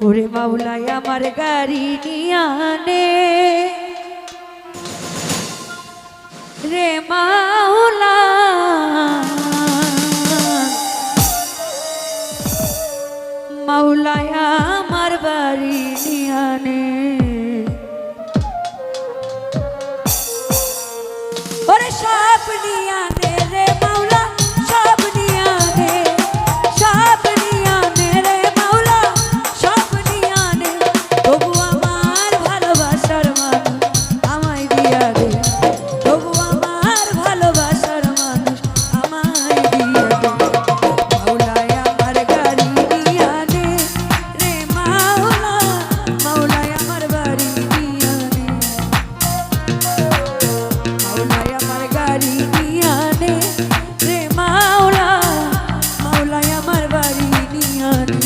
ওরে মাওলাই আমার গাড়ি নিয়ানে রে মাওলা, মাওলাই আমার বাড়ি নিয়ানে। ওরে সব নিয়ানে রে মাওলা, সব নিয়ানে, সব নিয়ানে রে মাওলা, সব নিয়ানে। তবু আমার ভালোবাসার মানুষ আমায় দিয়া দে, তবু আমার ভালোবাসার মানুষ আমায় দিয়া দে। মাওলাই আমার গাড়ি নিয়ানে রে মাওলা, মাওলাই আমার বাড়ি নিয়ানে, মাওলাই আমার গাড়ি নিয়ানে রে মাওলা, মাওলাই আমার বাড়ি নিয়ানে।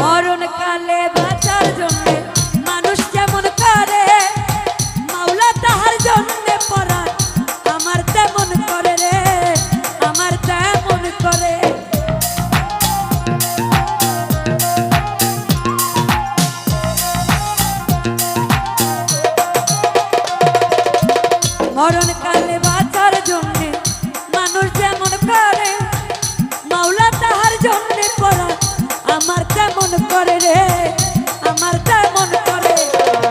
মরণকালে বাঁচার জন্যে মানুষ যেমন করে, মাওলা তাহার জন্যে পরাণ আমার তেমন করে রে, আমার তেমন করে। মরণকালে বাঁচার জন্যে মানুষ যেমন করে, মাওলা তাহার জন্যে পরাণ আমার তেমন করে রে, আমার তেমন করে।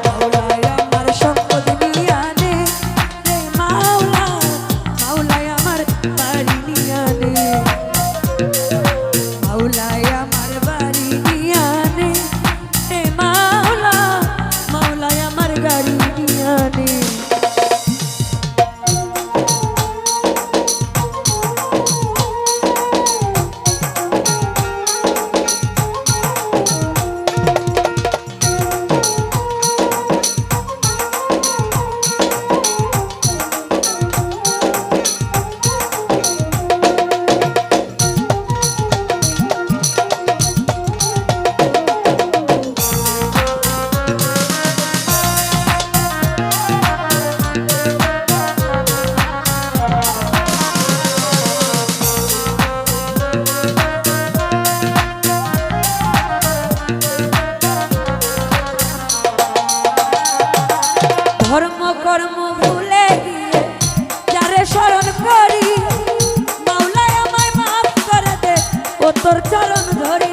মাওলাই আমার সম্পদ নিয়ানে রে মাওলা, মাওলাই আমার বাড়ি নিয়ানে, মাওলাই আমার বাড়ি নিয়ানে রে মাওলা, মাওলাই আমার গাড়ি নিয়ানে। ধর্ম কর্ম ভুলে গিয়ে যারে স্মরণ করি, মাওলাই আমায় মাফ করে দে ও তোর চরণ ধরি।